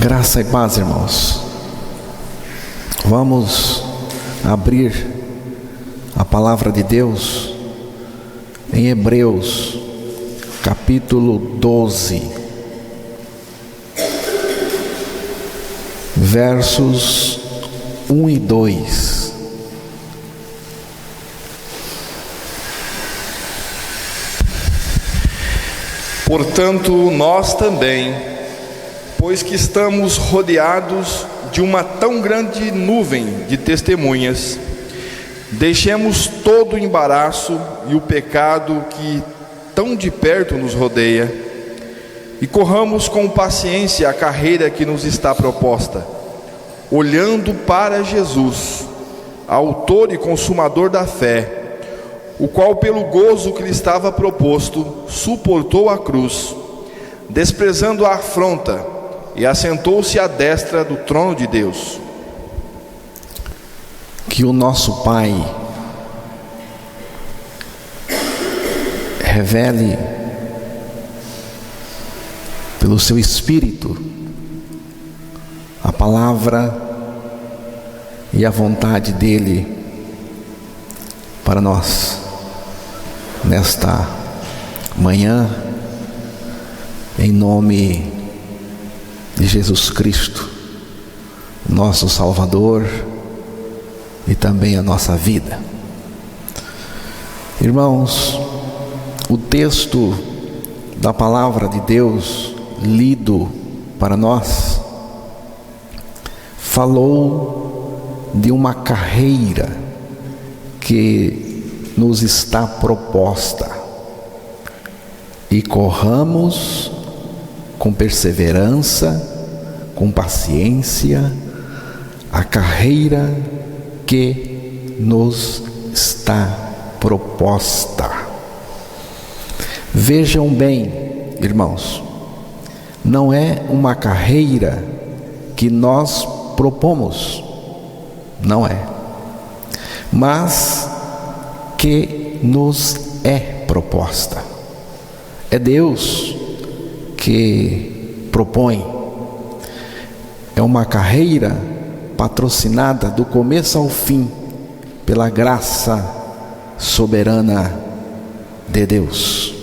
Graça e paz, irmãos. Vamos abrir a palavra de Deus em Hebreus, capítulo 12, versos 1 e 2. Portanto, nós também, pois que estamos rodeados de uma tão grande nuvem de testemunhas, deixemos todo o embaraço e o pecado que tão de perto nos rodeia e corramos com paciência a carreira que nos está proposta, olhando para Jesus, autor e consumador da fé, o qual pelo gozo que lhe estava proposto suportou a cruz, desprezando a afronta, e assentou-se à destra do trono de Deus. Que o nosso Pai revele pelo seu Espírito a palavra e a vontade dele para nós nesta manhã, em nome de Jesus Cristo, nosso Salvador e também a nossa vida. Irmãos, o texto da palavra de Deus lido para nós falou de uma carreira que nos está proposta, e corramos com perseverança, com paciência, a carreira que nos está proposta. Vejam bem, irmãos, não é uma carreira que nós propomos, não é, mas que nos é proposta. É Deus que propõe. É uma carreira patrocinada do começo ao fim pela graça soberana de Deus.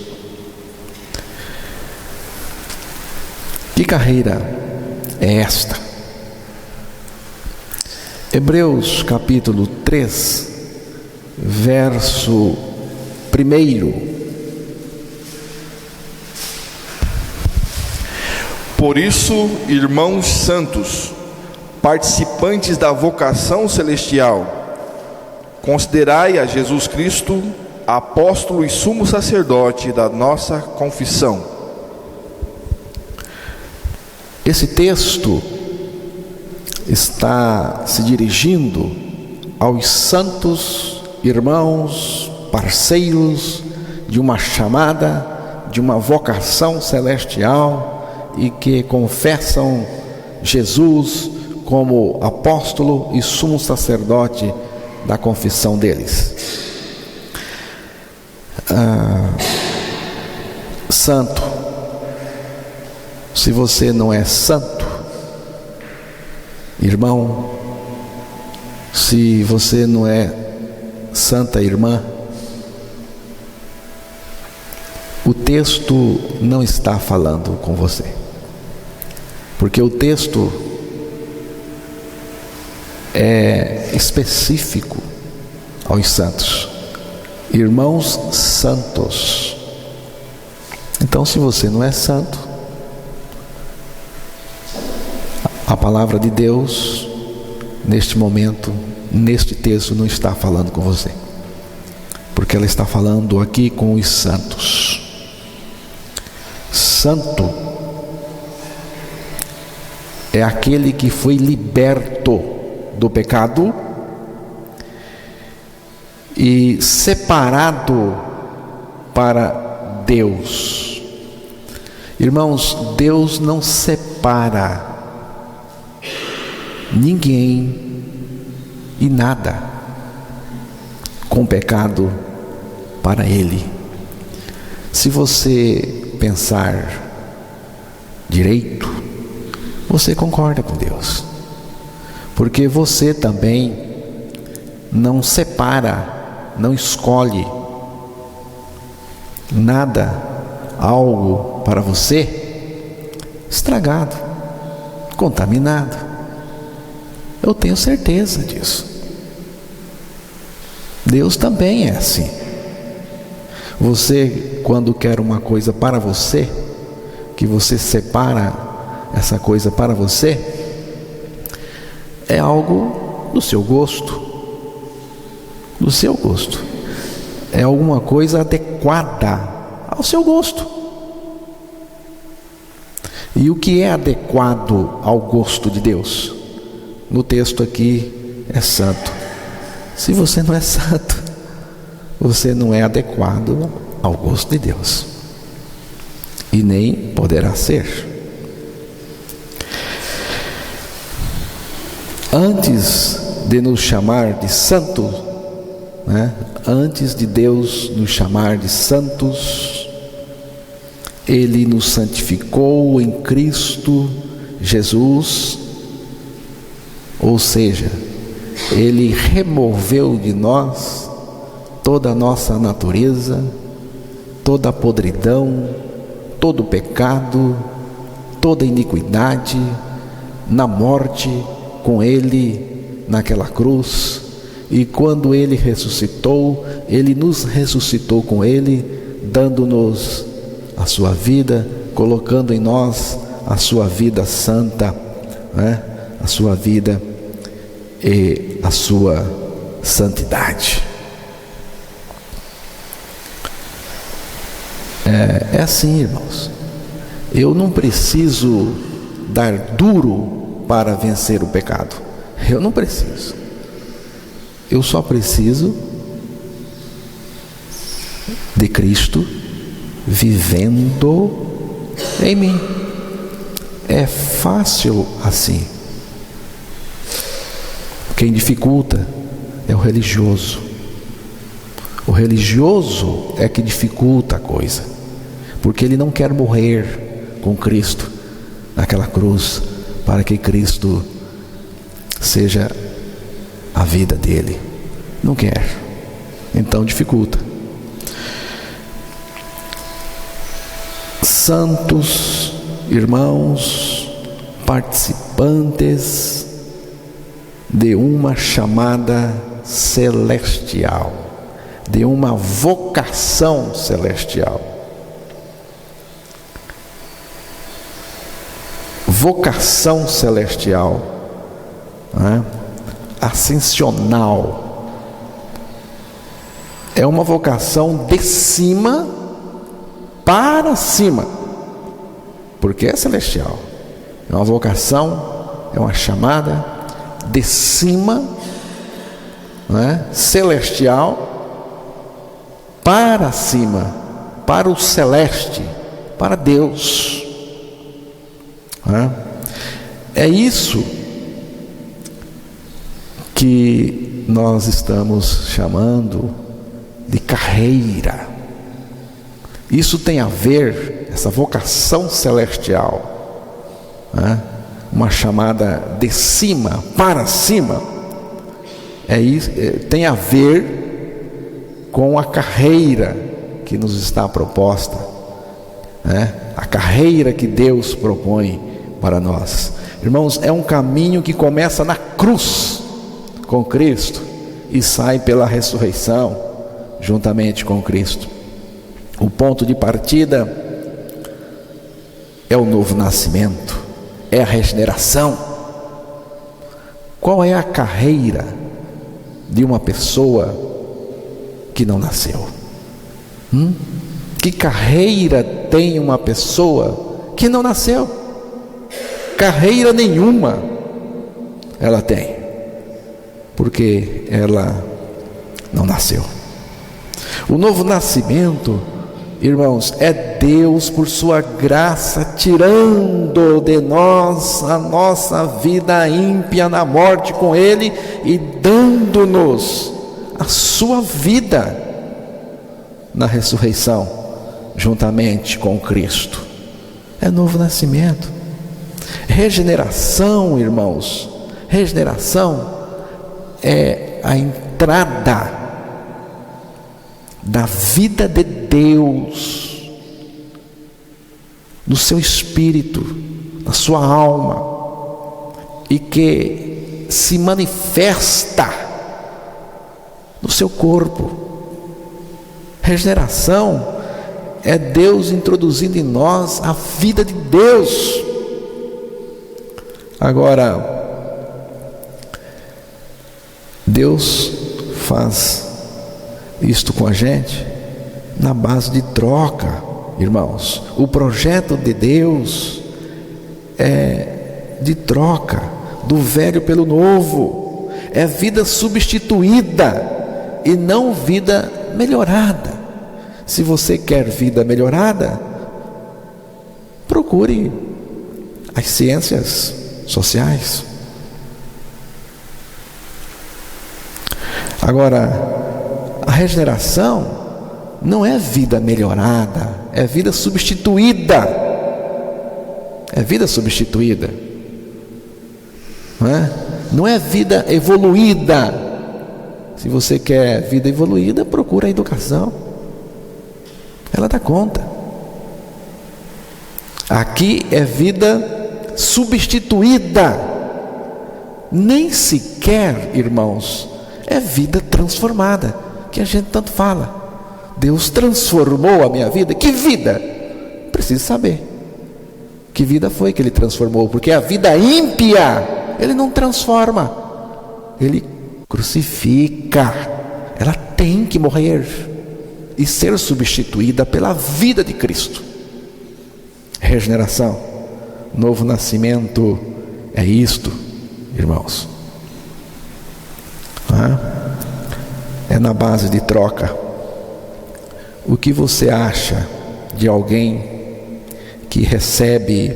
Que carreira é esta? Hebreus capítulo 3, verso 1. Por isso, irmãos santos, participantes da vocação celestial, considerai a Jesus Cristo, apóstolo e sumo sacerdote da nossa confissão. Esse texto está se dirigindo aos santos irmãos, parceiros de uma chamada, de uma vocação celestial, e que confessam Jesus como apóstolo e sumo sacerdote da confissão deles. Santo, se você não é santo, irmão, se você não é santa irmã, o texto não está falando com você, porque o texto é específico aos santos, irmãos santos. Então, se você não é santo, a palavra de Deus neste momento, neste texto, não está falando com você, porque ela está falando aqui com os santos. Santo é aquele que foi liberto do pecado e separado para Deus. Irmãos, Deus não separa ninguém e nada com pecado para Ele. Se você pensar direito, você concorda com Deus, porque você também não separa, não escolhe nada, algo para você estragado, contaminado. Eu tenho certeza disso. Deus também é assim. Você, quando quer uma coisa para você, que você separa essa coisa para você, é algo do seu gosto, é alguma coisa adequada ao seu gosto. E o que é adequado ao gosto de Deus? No texto aqui é santo. Se você não é santo, você não é adequado ao gosto de Deus, e nem poderá ser. Antes de nos chamar de santos, antes de Deus nos chamar de santos, Ele nos santificou em Cristo Jesus, ou seja, Ele removeu de nós toda a nossa natureza, toda a podridão, todo o pecado, toda a iniquidade, na morte com Ele naquela cruz. E quando Ele ressuscitou, Ele nos ressuscitou com Ele, dando-nos a sua vida, colocando em nós a sua vida santa, a sua vida e a sua santidade. É assim, irmãos. Eu não preciso dar duro para vencer o pecado. Eu não preciso. Eu só preciso de Cristo vivendo em mim. É fácil assim. Quem dificulta é o religioso. O religioso é que dificulta a coisa, porque ele não quer morrer com Cristo naquela cruz, para que Cristo seja a vida dele. Não quer, então dificulta. Santos, irmãos, participantes de uma chamada celestial, de uma vocação celestial. Vocação celestial, ascensional, é uma vocação de cima para cima, porque é celestial. É uma vocação, é uma chamada de cima, celestial, para cima, para o celeste, para Deus. É isso que nós estamos chamando de carreira. Isso tem a ver, essa vocação celestial, uma chamada de cima para cima, tem a ver com a carreira que nos está proposta, a carreira que Deus propõe para nós. Irmãos, é um caminho que começa na cruz com Cristo e sai pela ressurreição juntamente com Cristo. O ponto de partida é o novo nascimento, é a regeneração. Qual é a carreira de uma pessoa que não nasceu? Que carreira tem uma pessoa que não nasceu? Carreira nenhuma ela tem, porque ela não nasceu. O novo nascimento, irmãos, é Deus por sua graça tirando de nós a nossa vida ímpia na morte com Ele e dando-nos a sua vida na ressurreição juntamente com Cristo. É novo nascimento. Regeneração, irmãos, regeneração é a entrada da vida de Deus no seu espírito, na sua alma, e que se manifesta no seu corpo. Regeneração é Deus introduzindo em nós a vida de Deus. Agora, Deus faz isto com a gente na base de troca, irmãos. O projeto de Deus é de troca do velho pelo novo, é vida substituída e não vida melhorada. Se você quer vida melhorada, procure as ciências sociais. Agora, a regeneração não é vida melhorada, é vida substituída. É vida substituída. Não é vida evoluída. Se você quer vida evoluída, procura a educação. Ela dá conta. Aqui é vida substituída. Nem sequer, irmãos, é vida transformada, que a gente tanto fala. Deus transformou a minha vida. Que vida? Preciso saber. Que vida foi que Ele transformou? Porque a vida ímpia, Ele não transforma, Ele crucifica. Ela tem que morrer e ser substituída pela vida de Cristo. Regeneração, novo nascimento, é isto, irmãos. É na base de troca. O que você acha de alguém que recebe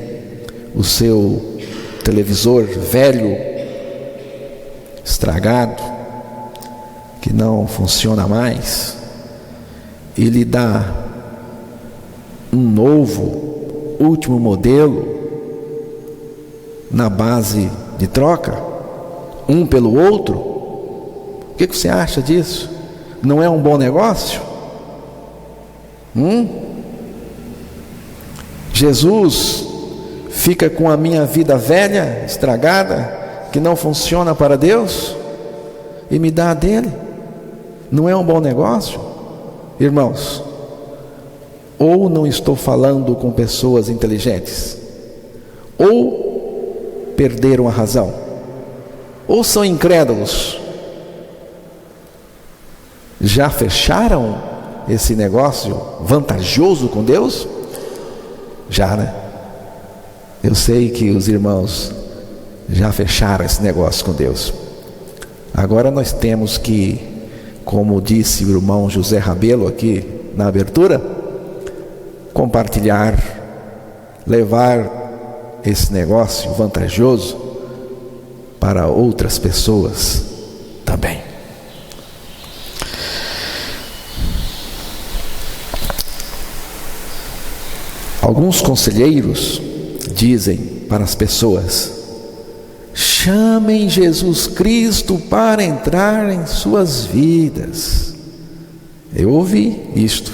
o seu televisor velho, estragado, que não funciona mais, e lhe dá um novo, último modelo, na base de troca, um pelo outro? O que você acha disso? Não é um bom negócio? Jesus fica com a minha vida velha, estragada, que não funciona para Deus, e me dá a dele? Não é um bom negócio? Irmãos, ou não estou falando com pessoas inteligentes, ou perderam a razão, ou são incrédulos. Já fecharam esse negócio vantajoso com Deus? Já, né? Eu sei que os irmãos já fecharam esse negócio com Deus. Agora nós temos que, como disse o irmão José Rabelo aqui na abertura, compartilhar, levar esse negócio vantajoso para outras pessoas também. Alguns conselheiros dizem para as pessoas: chamem Jesus Cristo para entrar em suas vidas. Eu ouvi isto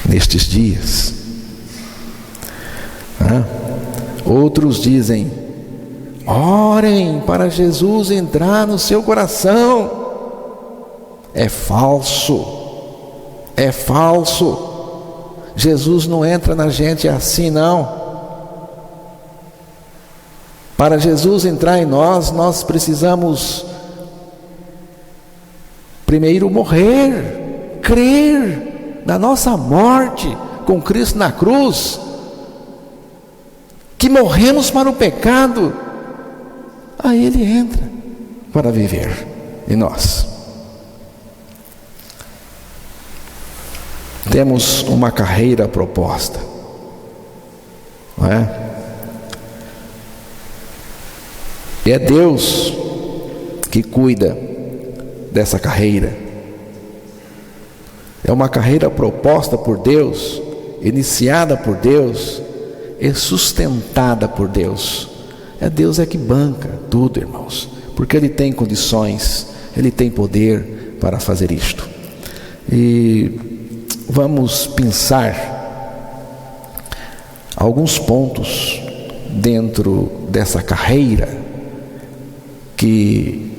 nestes dias. Outros dizem: orem para Jesus entrar no seu coração. É falso. É falso. Jesus não entra na gente assim, não. Para Jesus entrar em nós, nós precisamos primeiro morrer, crer na nossa morte com Cristo na cruz, que morremos para o pecado. Aí Ele entra para viver em nós. Temos uma carreira proposta, não é? E é Deus que cuida dessa carreira. É uma carreira proposta por Deus iniciada por Deus e sustentada por Deus. Deus é que banca tudo, irmãos, porque Ele tem condições, Ele tem poder para fazer isto. E vamos pensar alguns pontos dentro dessa carreira que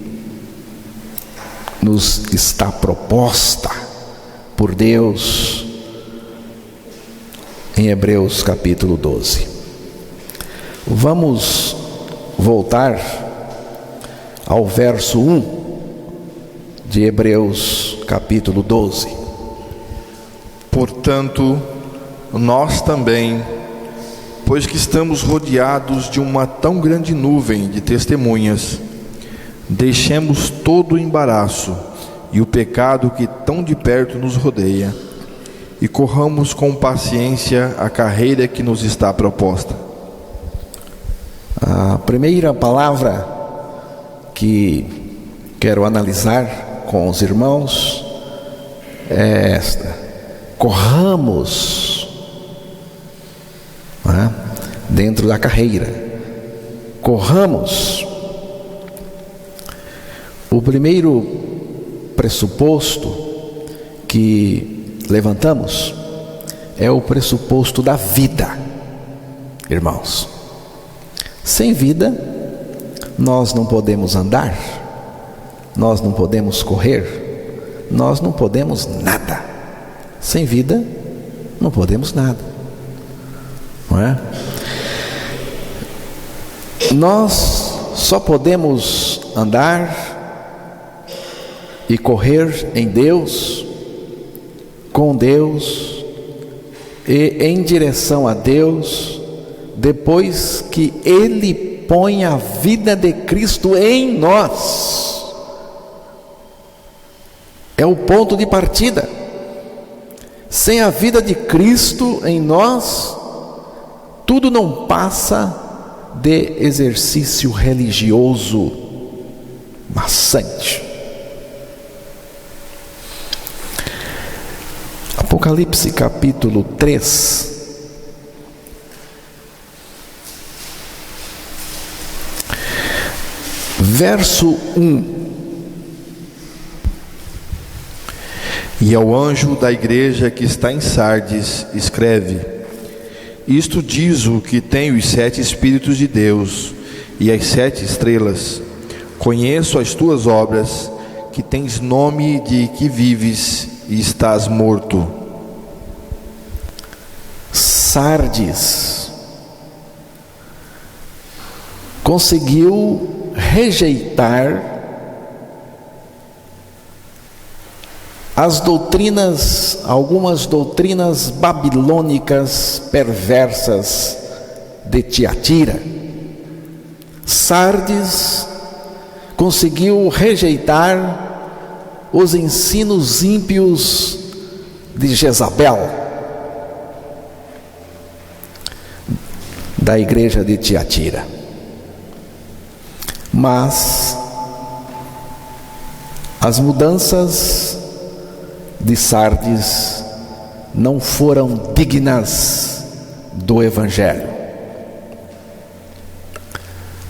nos está proposta por Deus em Hebreus capítulo 12. Vamos voltar ao verso 1 de Hebreus capítulo 12. Portanto, nós também, pois que estamos rodeados de uma tão grande nuvem de testemunhas, deixemos todo o embaraço e o pecado que tão de perto nos rodeia, e corramos com paciência a carreira que nos está proposta. A primeira palavra que quero analisar com os irmãos é esta: corramos, dentro da carreira. Corramos. O primeiro pressuposto que levantamos é o pressuposto da vida, irmãos. Sem vida, nós não podemos andar, nós não podemos correr, nós não podemos nada. Sem vida, não podemos nada, não é? Nós só podemos andar e correr em Deus, com Deus e em direção a Deus, depois que Ele põe a vida de Cristo em nós. É o ponto de partida. Sem a vida de Cristo em nós, tudo não passa de exercício religioso maçante. Apocalipse capítulo 3. Verso 1. E ao anjo da igreja que está em Sardes, escreve: Isto diz o que tem os 7 Espíritos de Deus e as 7 estrelas. Conheço as tuas obras, que tens nome de que vives e estás morto. Sardes conseguiu rejeitar as doutrinas, algumas doutrinas babilônicas perversas de Tiatira. Sardes conseguiu rejeitar os ensinos ímpios de Jezabel, da igreja de Tiatira. Mas as mudanças de Sardes não foram dignas do Evangelho.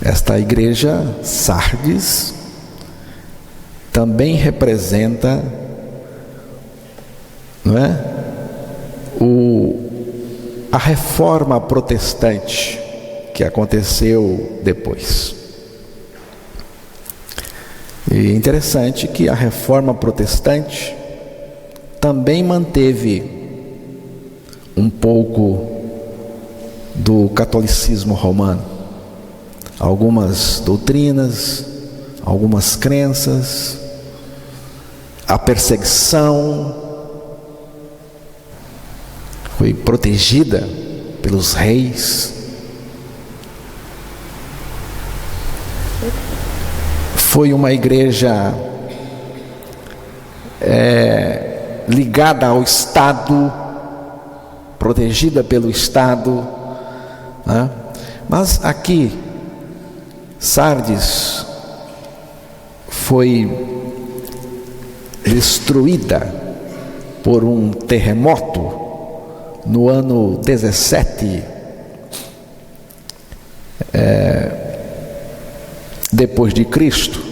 Esta igreja, Sardes, também representa, não é, a reforma protestante que aconteceu depois. E é interessante que a reforma protestante também manteve um pouco do catolicismo romano, algumas doutrinas, algumas crenças, a perseguição foi protegida pelos reis. Foi uma igreja ligada ao Estado, protegida pelo Estado, né? Mas aqui, Sardes foi destruída por um terremoto no ano 17 depois de Cristo,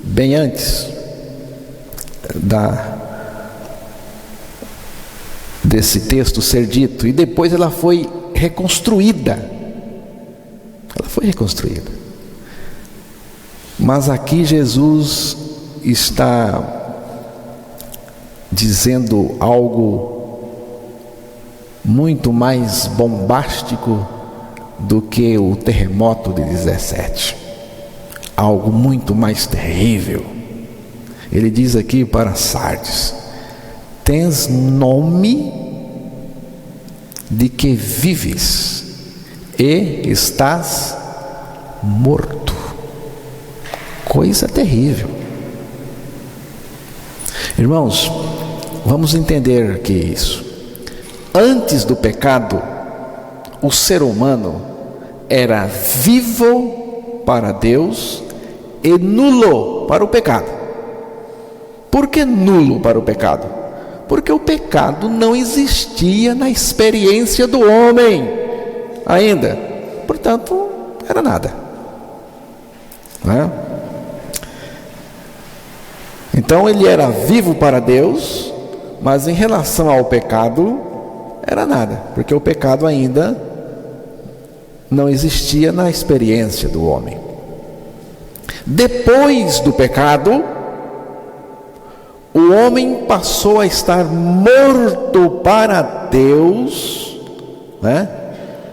bem antes desse texto ser dito, e depois ela foi reconstruída. Mas aqui Jesus está dizendo algo muito mais bombástico do que o terremoto de 17, algo muito mais terrível. Ele diz aqui para Sardes: tens nome de que vives e estás morto. Coisa terrível. Irmãos, vamos entender que isso. Antes do pecado, o ser humano era vivo para Deus e nulo para o pecado. Por que nulo para o pecado? Porque o pecado não existia na experiência do homem ainda. Portanto, era nada. Não é? Então ele era vivo para Deus, mas em relação ao pecado, era nada, porque o pecado ainda não existia na experiência do homem. Depois do pecado, o homem passou a estar morto para Deus, né?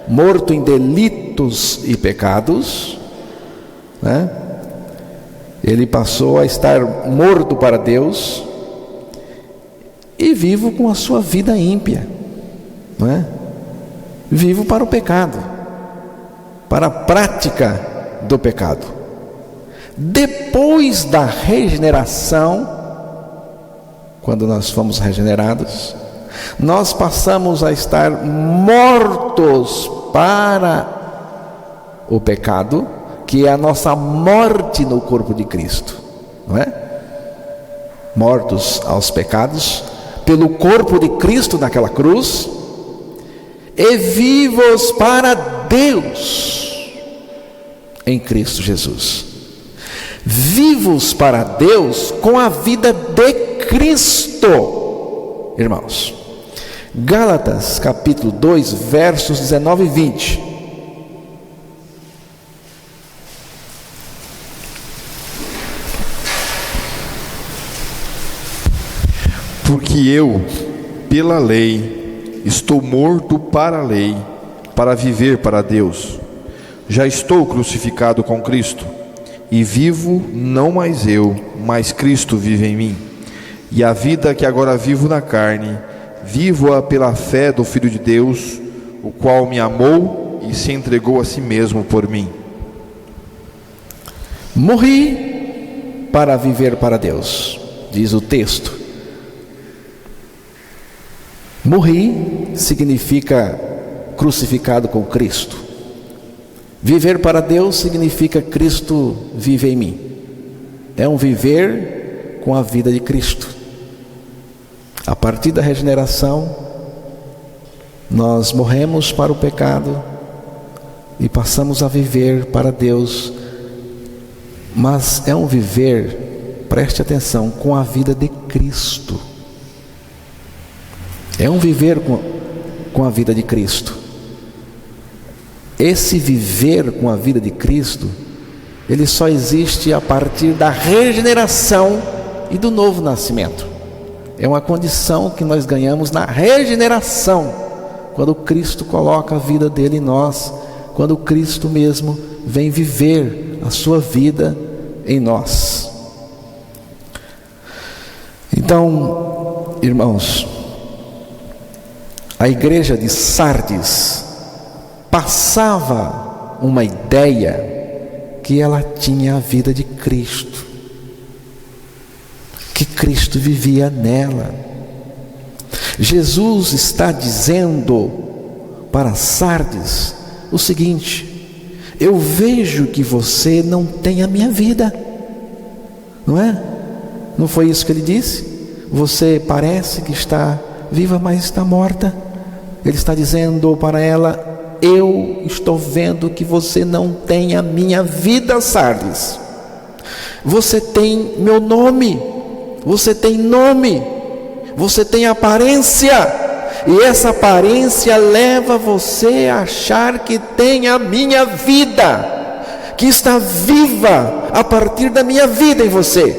Morto em delitos e pecados, né? Ele passou a estar morto para Deus e vivo com a sua vida ímpia, não é? Vivo para o pecado, para a prática do pecado. Depois da regeneração, quando nós fomos regenerados, nós passamos a estar mortos para o pecado, que é a nossa morte no corpo de Cristo, não é? Mortos aos pecados pelo corpo de Cristo naquela cruz, e vivos para Deus em Cristo Jesus. Vivos para Deus com a vida de Cristo, irmãos. Gálatas capítulo 2, versos 19 e 20. Porque eu, pela lei, estou morto para a lei, para viver para Deus. Já estou crucificado com Cristo, e vivo não mais eu, mas Cristo vive em mim. E a vida que agora vivo na carne, vivo-a pela fé do Filho de Deus, o qual me amou e se entregou a si mesmo por mim. Morri para viver para Deus, diz o texto. Morri significa crucificado com Cristo. Viver para Deus significa Cristo vive em mim. É um viver com a vida de Cristo. A partir da regeneração, nós morremos para o pecado e passamos a viver para Deus. Mas é um viver, preste atenção, com a vida de Cristo. É um viver com a vida de Cristo. Esse viver com a vida de Cristo, ele só existe a partir da regeneração e do novo nascimento. É uma condição que nós ganhamos na regeneração, quando Cristo coloca a vida dele em nós, quando Cristo mesmo vem viver a sua vida em nós. Então, irmãos, a igreja de Sardes passava uma ideia que ela tinha a vida de Cristo, que Cristo vivia nela. Jesus está dizendo para Sardes o seguinte: eu vejo que você não tem a minha vida, não é? Não foi isso que ele disse? Você parece que está viva, mas está morta. Ele está dizendo para ela: eu estou vendo que você não tem a minha vida, Sardes. Você tem meu nome, você tem nome, você tem aparência, e essa aparência leva você a achar que tem a minha vida, que está viva a partir da minha vida em você.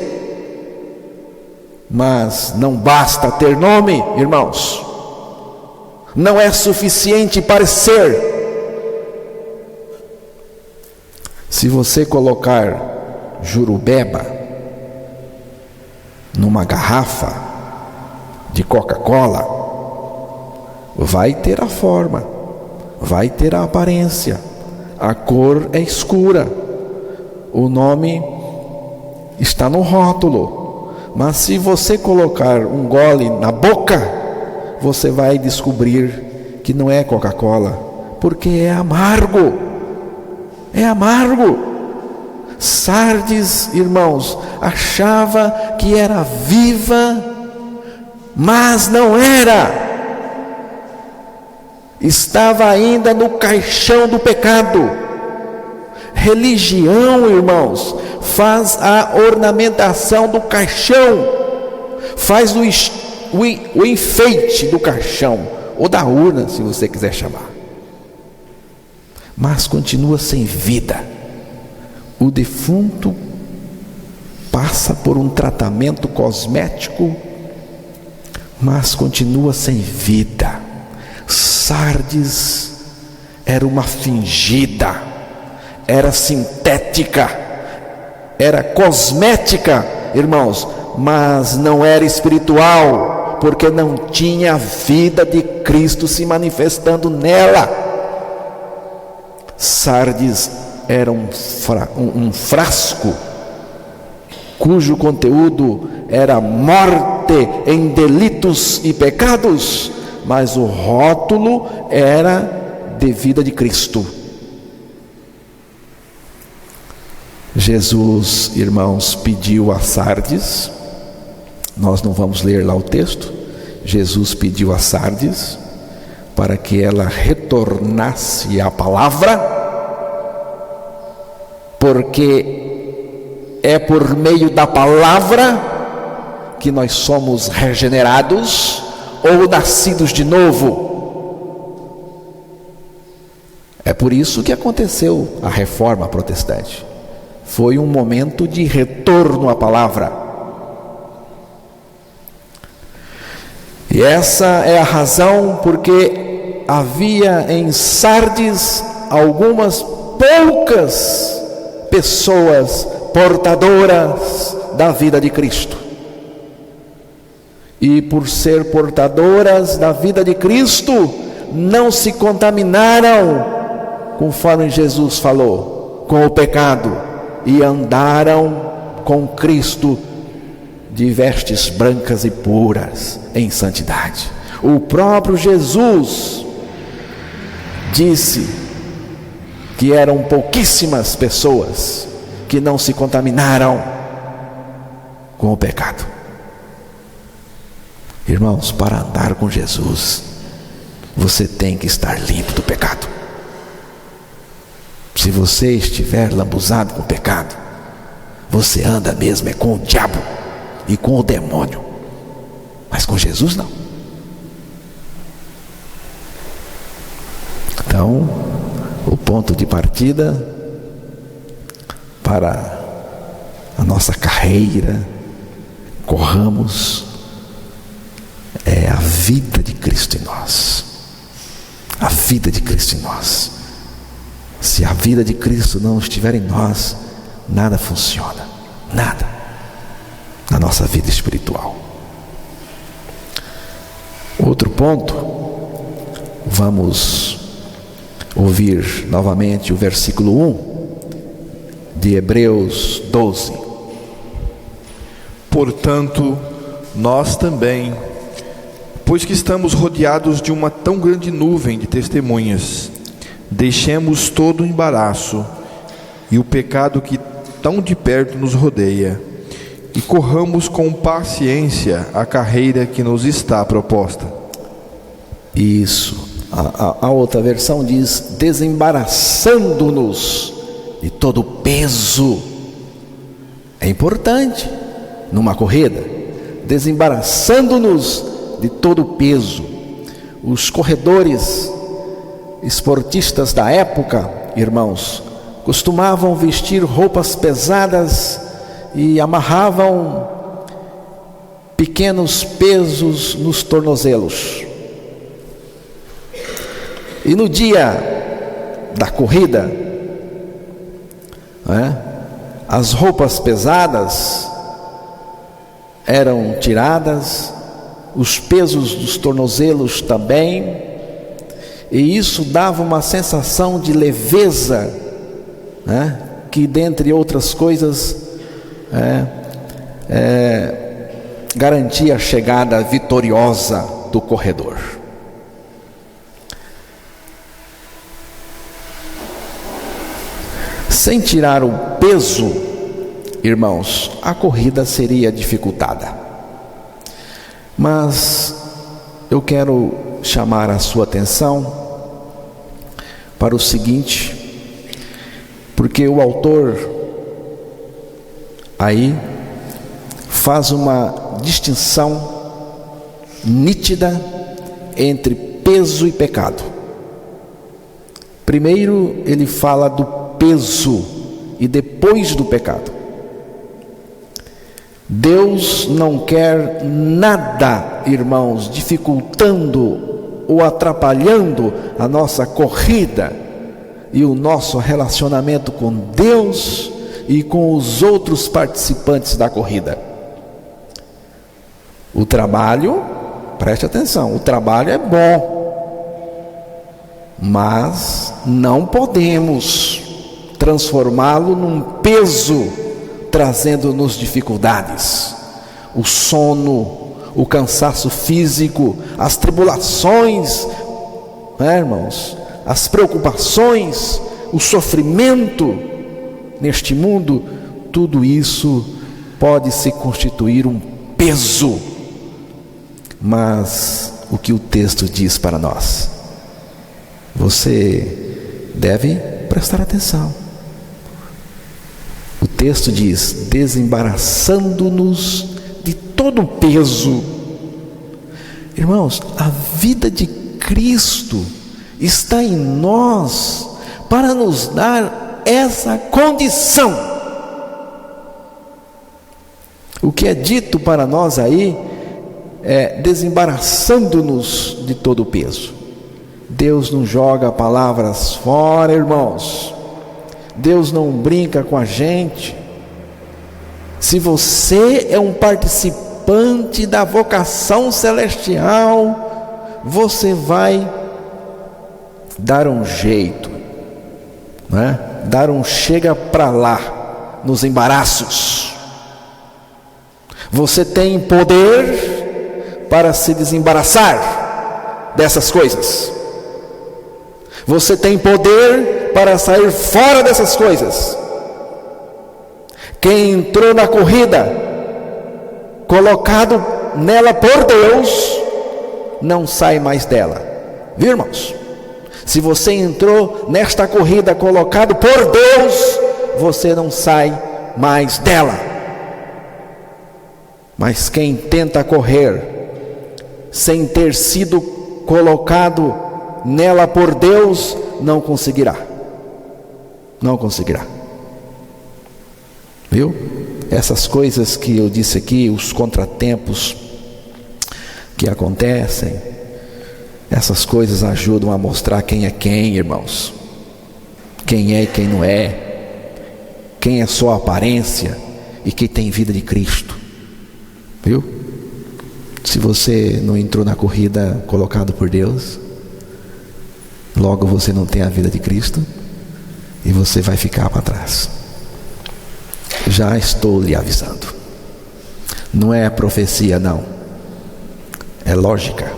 Mas não basta ter nome, irmãos. Não é suficiente parecer. Se você colocar jurubeba numa garrafa de Coca-Cola, vai ter a forma, vai ter a aparência, a cor é escura, o nome está no rótulo, mas se você colocar um gole na boca, você vai descobrir que não é Coca-Cola, porque é amargo, é amargo. Sardes, irmãos, achava que era viva, mas não era. Estava ainda no caixão do pecado. Religião, irmãos, faz a ornamentação do caixão, faz o enfeite do caixão, ou da urna, se você quiser chamar, mas continua sem vida. O defunto passa por um tratamento cosmético, mas continua sem vida. Sardes era uma fingida, era sintética, era cosmética, irmãos, mas não era espiritual, porque não tinha a vida de Cristo se manifestando nela. Sardes era um frasco cujo conteúdo era morte em delitos e pecados, mas o rótulo era de vida de Cristo. Jesus, irmãos, pediu a Sardes, nós não vamos ler lá o texto, Jesus pediu a Sardes para que ela retornasse à palavra, porque é por meio da palavra que nós somos regenerados ou nascidos de novo. É por isso que aconteceu a reforma protestante. Foi um momento de retorno à palavra. E essa é a razão porque havia em Sardes algumas poucas pessoas portadoras da vida de Cristo. E por ser portadoras da vida de Cristo, não se contaminaram, conforme Jesus falou, com o pecado, e andaram com Cristo de vestes brancas e puras em santidade. O próprio Jesus disse que eram pouquíssimas pessoas que não se contaminaram com o pecado. Irmãos, para andar com Jesus, você tem que estar limpo do pecado. Se você estiver lambuzado com o pecado, você anda mesmo é com o diabo e com o demônio, mas com Jesus não. Então, o ponto de partida para a nossa carreira, corramos, é a vida de Cristo em nós. A vida de Cristo em nós. Se a vida de Cristo não estiver em nós, nada funciona, nada na nossa vida espiritual. Outro ponto, vamos ouvir novamente o versículo 1 de Hebreus 12. Portanto, nós também, pois que estamos rodeados de uma tão grande nuvem de testemunhas, deixemos todo o embaraço e o pecado que tão de perto nos rodeia, e corramos com paciência a carreira que nos está proposta. Isso, A outra versão diz: desembaraçando-nos de todo o peso. É importante numa corrida, desembaraçando-nos de todo o peso. Os corredores esportistas da época, irmãos, costumavam vestir roupas pesadas e amarravam pequenos pesos nos tornozelos. E no dia da corrida, as roupas pesadas eram tiradas, os pesos dos tornozelos também, e isso dava uma sensação de leveza, que, dentre outras coisas, garantia a chegada vitoriosa do corredor. Sem tirar o peso, irmãos, a corrida seria dificultada. Mas eu quero chamar a sua atenção para o seguinte, porque o autor aí faz uma distinção nítida entre peso e pecado. Primeiro ele fala do peso e depois do pecado. Deus não quer nada, irmãos, dificultando ou atrapalhando a nossa corrida e o nosso relacionamento com Deus e com os outros participantes da corrida. O trabalho, preste atenção, o trabalho é bom, mas não podemos transformá-lo num peso, trazendo-nos dificuldades. O sono, o cansaço físico, as tribulações, irmãos, as preocupações, o sofrimento neste mundo, tudo isso pode se constituir um peso. Mas o que o texto diz para nós? Você deve prestar atenção. O texto diz: desembaraçando-nos de todo o peso. Irmãos, a vida de Cristo está em nós para nos dar essa condição. O que é dito para nós aí é desembaraçando-nos de todo o peso. Deus não joga palavras fora, irmãos. Deus não brinca com a gente. Se você é um participante da vocação celestial, você vai dar um jeito, dar um chega para lá nos embaraços. Você tem poder para se desembaraçar dessas coisas. Você tem poder para sair fora dessas coisas. Quem entrou na corrida, colocado nela por Deus, não sai mais dela. Viu, irmãos? Se você entrou nesta corrida colocado por Deus, você não sai mais dela. Mas quem tenta correr sem ter sido colocado nela por Deus, não conseguirá. Não conseguirá. Viu? Essas coisas que eu disse aqui, os contratempos que acontecem, essas coisas ajudam a mostrar quem é quem, irmãos. Quem é e quem não é. Quem é só aparência e quem tem vida de Cristo. Viu? Se você não entrou na corrida colocado por Deus, logo você não tem a vida de Cristo e você vai ficar para trás. Já estou lhe avisando. Não é profecia, não. É lógica.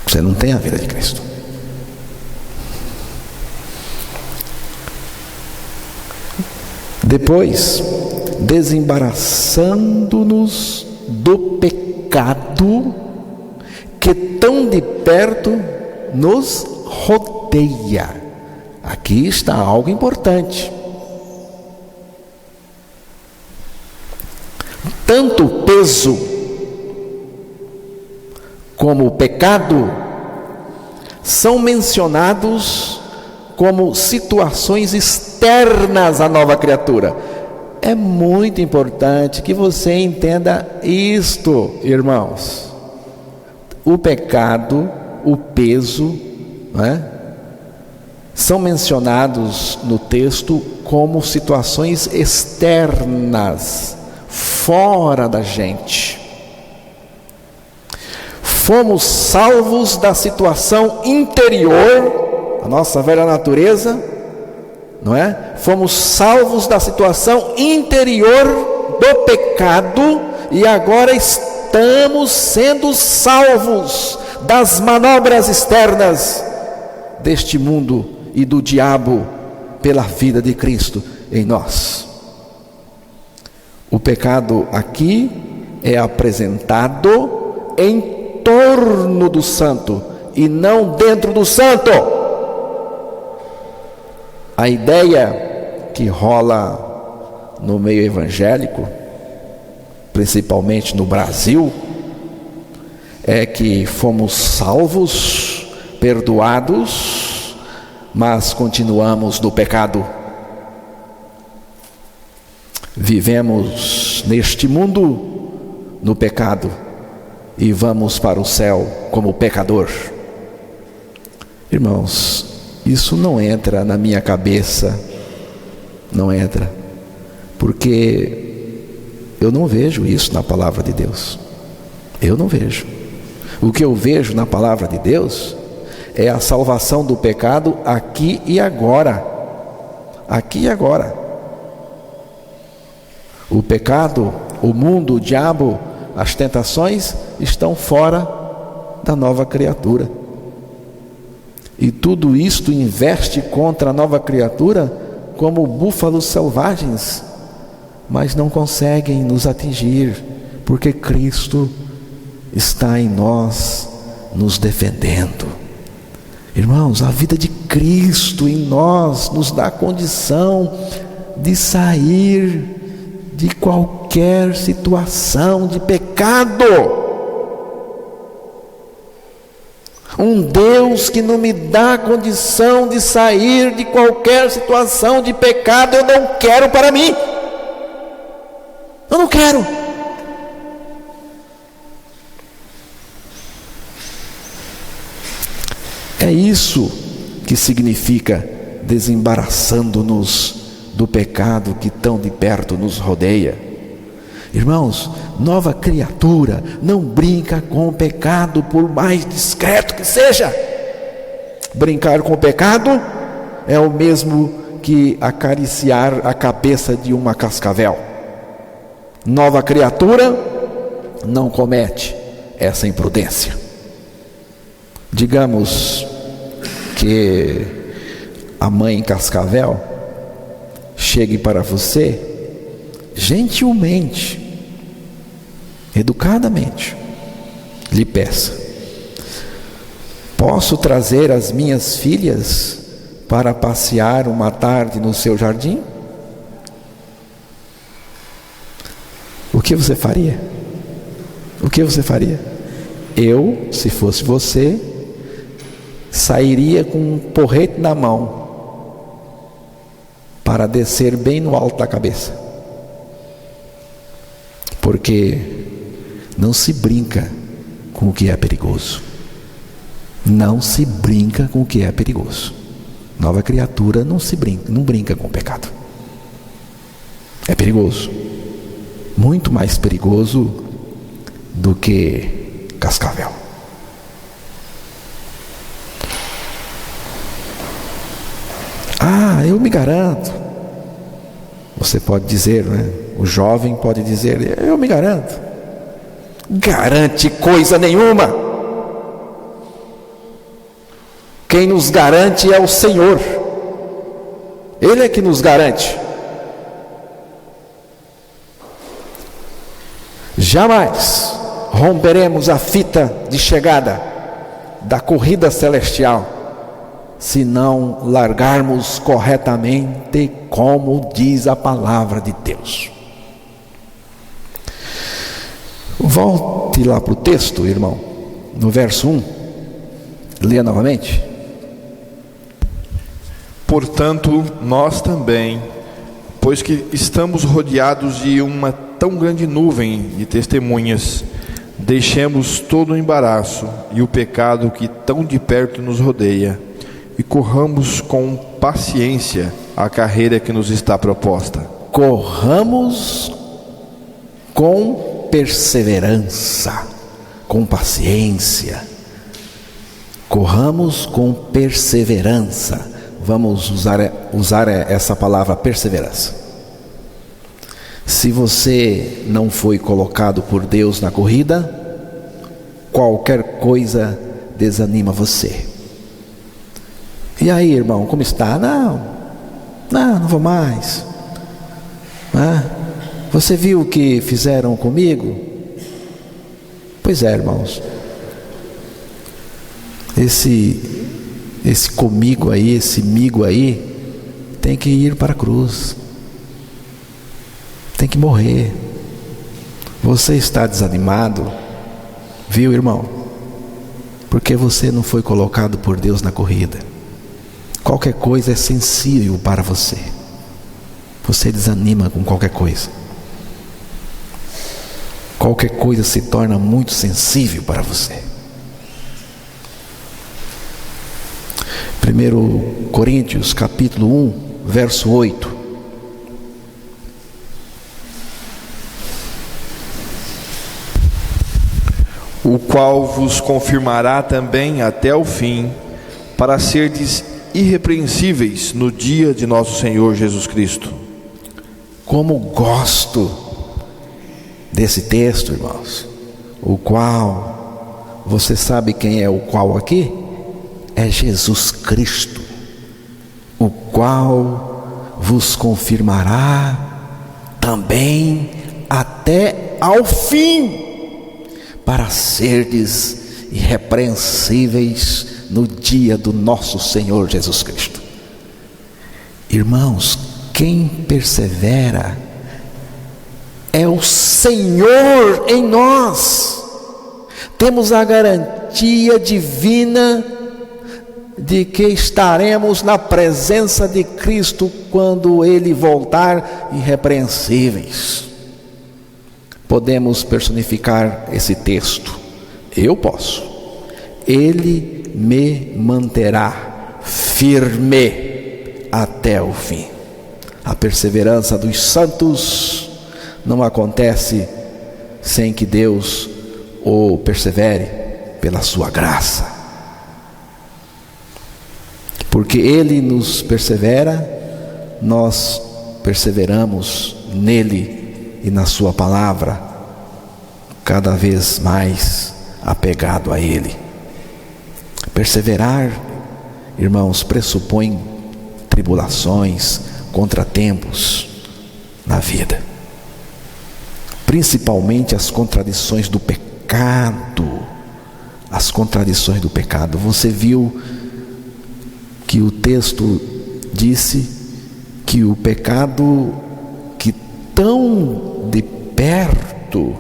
Você não tem a vida de Cristo. Depois, desembaraçando-nos do pecado que tão de perto nos rodeia. Aqui está algo importante. Tanto o peso como o pecado são mencionados como situações externas à nova criatura. É muito importante que você entenda isto, irmãos. O pecado, o peso, são mencionados no texto como situações externas, fora da gente. Fomos salvos da situação interior, a nossa velha natureza, não é? Fomos salvos da situação interior do pecado e agora estamos sendo salvos das manobras externas deste mundo e do diabo pela vida de Cristo em nós. O pecado aqui é apresentado em torno do santo e não dentro do santo. A ideia que rola no meio evangélico, principalmente no Brasil, é que fomos salvos, perdoados, mas continuamos no pecado. Vivemos neste mundo no pecado e vamos para o céu como pecador. Irmãos, isso não entra na minha cabeça, não entra, porque eu não vejo isso na palavra de Deus. Eu não vejo. O que eu vejo na palavra de Deus é a salvação do pecado aqui e agora. Aqui e agora. O pecado, o mundo, o diabo, as tentações estão fora da nova criatura. E tudo isto investe contra a nova criatura como búfalos selvagens, mas não conseguem nos atingir, porque Cristo está em nós, nos defendendo. Irmãos, a vida de Cristo em nós nos dá condição de sair de qualquer situação de pecado. Um Deus que não me dá condição de sair de qualquer situação de pecado, eu não quero para mim. Eu não quero. É isso que significa desembaraçando-nos do pecado que tão de perto nos rodeia. Irmãos, nova criatura não brinca com o pecado, por mais discreto que seja. Brincar com o pecado é o mesmo que acariciar a cabeça de uma cascavel. Nova criatura não comete essa imprudência. Digamos que a mãe cascavel chegue para você gentilmente, educadamente, lhe peça: posso trazer as minhas filhas para passear uma tarde no seu jardim? O que você faria? O que você faria? Eu, se fosse você, sairia com um porrete na mão para descer bem no alto da cabeça, porque não se brinca com o que é perigoso. Não se brinca com o que é perigoso. Nova criatura não brinca com o pecado. É perigoso, muito mais perigoso do que cascavel. Eu me garanto. Você pode dizer, né? O jovem pode dizer: eu me garanto. Garante coisa nenhuma. Quem nos garante é o Senhor. Ele é que nos garante. Jamais romperemos a fita de chegada da corrida celestial se não largarmos corretamente, como diz a palavra de Deus. Volte lá para o texto, irmão, no verso 1. Leia novamente. Portanto, nós também, pois que estamos rodeados de uma tão grande nuvem de testemunhas, deixemos todo o embaraço e o pecado que tão de perto nos rodeia, e corramos com paciência a carreira que nos está proposta. Corramos com perseverança, com paciência. Corramos com perseverança. Vamos usar essa palavra perseverança. Se você não foi colocado por Deus na corrida, qualquer coisa desanima você. E aí, irmão, como está? Não vou mais. Você viu o que fizeram comigo? Pois é, irmãos. Esse comigo aí, esse migo aí, tem que ir para a cruz. Tem que morrer. Você está desanimado, viu, irmão? Porque você não foi colocado por Deus na corrida. Qualquer coisa é sensível para você. Você desanima com qualquer coisa. Qualquer coisa se torna muito sensível para você. 1 Coríntios capítulo 1, verso 8. O qual vos confirmará também até o fim, para serdes irrepreensíveis no dia de nosso Senhor Jesus Cristo. Como gosto desse texto, irmãos. O qual, você sabe quem é o qual aqui? É Jesus Cristo, o qual vos confirmará também até ao fim, para serdes irrepreensíveis no dia do nosso Senhor Jesus Cristo. Irmãos, quem persevera é o Senhor em nós. Temos a garantia divina de que estaremos na presença de Cristo quando Ele voltar, irrepreensíveis. Podemos personificar esse texto. Eu posso. Ele me manterá firme até o fim. A perseverança dos santos não acontece sem que Deus o persevere pela sua graça. Porque Ele nos persevera, nós perseveramos nele e na sua palavra, cada vez mais apegado a Ele. Perseverar, irmãos, pressupõe tribulações, contratempos na vida, principalmente as contradições do pecado. As contradições do pecado. Você viu que o texto disse que o pecado que tão de perto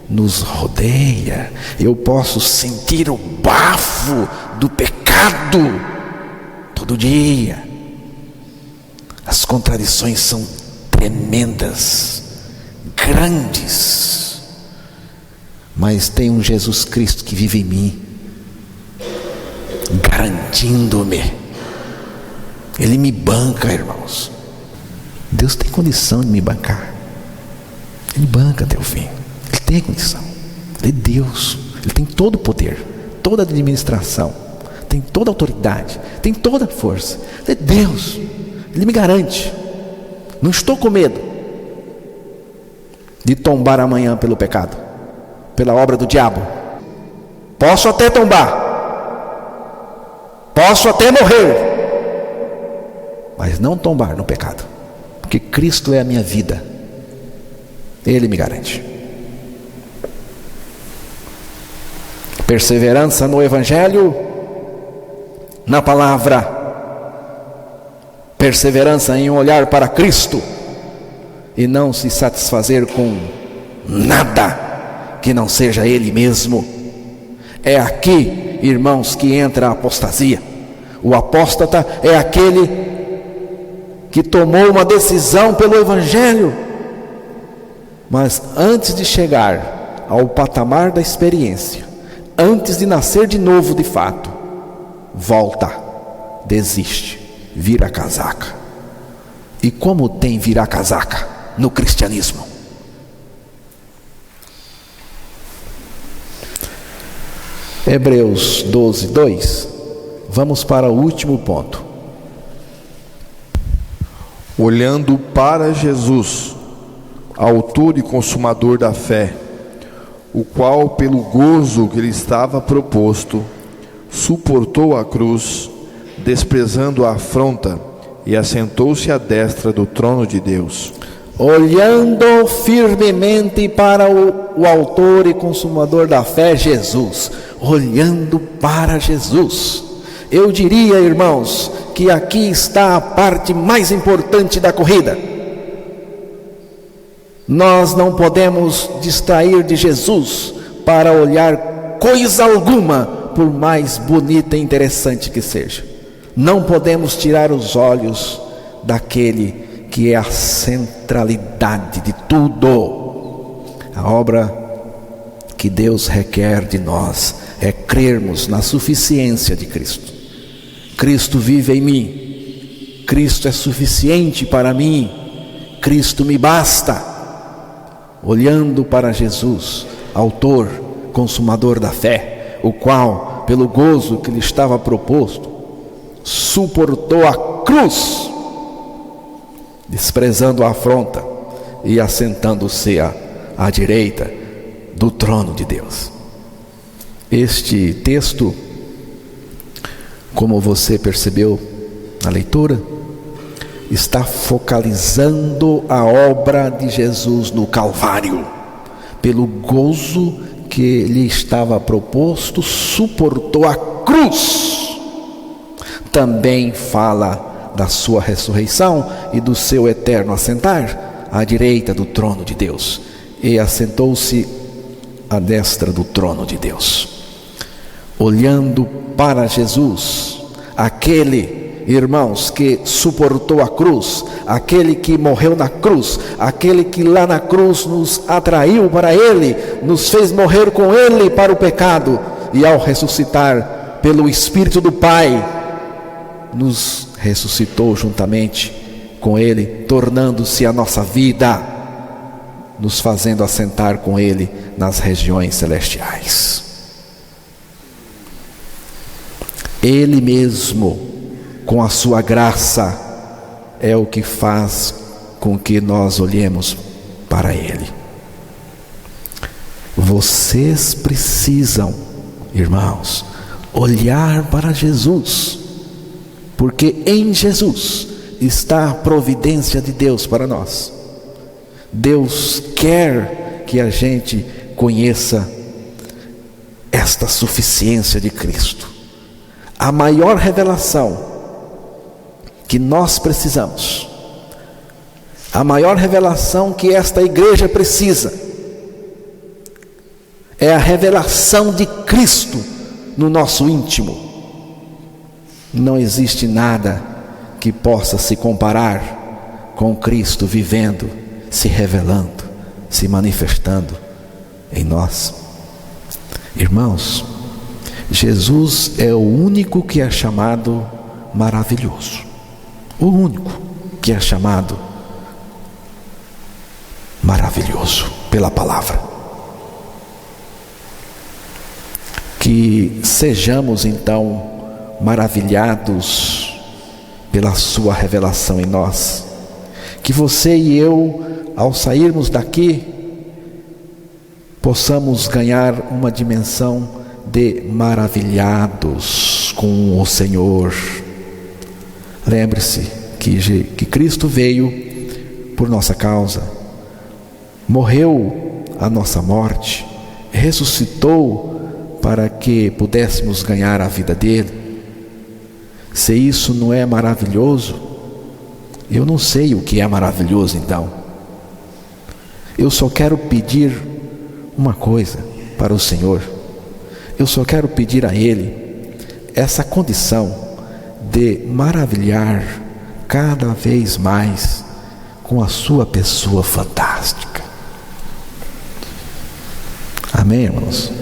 nos rodeia, eu posso sentir o bafo do pecado todo dia. As contradições são tremendas, grandes, mas tem um Jesus Cristo que vive em mim, garantindo-me. Ele me banca, irmãos. Deus tem condição de me bancar. Ele banca até o fim. Ele tem condição. Ele é Deus. Ele tem todo o poder, toda a administração, tem toda a autoridade, tem toda a força. Ele é Deus. Ele me garante. Não estou com medo de tombar amanhã pelo pecado, pela obra do diabo. Posso até tombar, posso até morrer, mas não tombar no pecado, porque Cristo é a minha vida. Ele me garante. Perseverança no Evangelho, na palavra, perseverança em olhar para Cristo e não se satisfazer com nada que não seja Ele mesmo. É aqui, irmãos, que entra a apostasia. O apóstata é aquele que tomou uma decisão pelo Evangelho, mas antes de chegar ao patamar da experiência, antes de nascer de novo de fato, volta, desiste, vira a casaca. E como tem virar casaca no cristianismo? Hebreus 12, 2. Vamos para o último ponto. Olhando para Jesus, autor e consumador da fé, o qual, pelo gozo que lhe estava proposto, suportou a cruz, desprezando a afronta, e assentou-se à destra do trono de Deus. Olhando firmemente para o autor e consumador da fé, Jesus. Olhando para Jesus. Eu diria, irmãos, que aqui está a parte mais importante da corrida. Nós não podemos distrair de Jesus para olhar coisa alguma, por mais bonita e interessante que seja. Não podemos tirar os olhos daquele que é a centralidade de tudo. A obra que Deus requer de nós é crermos na suficiência de Cristo. Cristo vive em mim, Cristo é suficiente para mim, Cristo me basta. Olhando para Jesus, autor, consumador da fé, o qual, pelo gozo que lhe estava proposto, suportou a cruz, desprezando a afronta e assentando-se à direita do trono de Deus. Este texto, como você percebeu na leitura, está focalizando a obra de Jesus no Calvário. Pelo gozo que lhe estava proposto, suportou a cruz. Também fala da sua ressurreição e do seu eterno assentar à direita do trono de Deus. E assentou-se à destra do trono de Deus. Olhando para Jesus, aquele, irmãos, que suportou a cruz, aquele que morreu na cruz, aquele que lá na cruz nos atraiu para Ele, nos fez morrer com Ele para o pecado, e ao ressuscitar pelo Espírito do Pai, nos ressuscitou juntamente com Ele, tornando-se a nossa vida, nos fazendo assentar com Ele nas regiões celestiais. Ele mesmo, com a sua graça, é o que faz com que nós olhemos para Ele. Vocês precisam, irmãos, olhar para Jesus, porque em Jesus está a providência de Deus para nós. Deus quer que a gente conheça esta suficiência de Cristo. A maior revelação que nós precisamos, a maior revelação que esta igreja precisa, é a revelação de Cristo no nosso íntimo. Não existe nada que possa se comparar com Cristo vivendo, se revelando, se manifestando em nós. Irmãos, Jesus é o único que é chamado maravilhoso. O único que é chamado maravilhoso pela palavra. Que sejamos então maravilhados pela sua revelação em nós. Que você e eu, ao sairmos daqui, possamos ganhar uma dimensão de maravilhados com o Senhor. Lembre-se que Cristo veio por nossa causa, morreu a nossa morte, ressuscitou para que pudéssemos ganhar a vida dele. Se isso não é maravilhoso, eu não sei o que é maravilhoso então. Eu só quero pedir uma coisa para o Senhor. Eu só quero pedir a Ele essa condição de maravilhar cada vez mais com a sua pessoa fantástica. Amém, irmãos?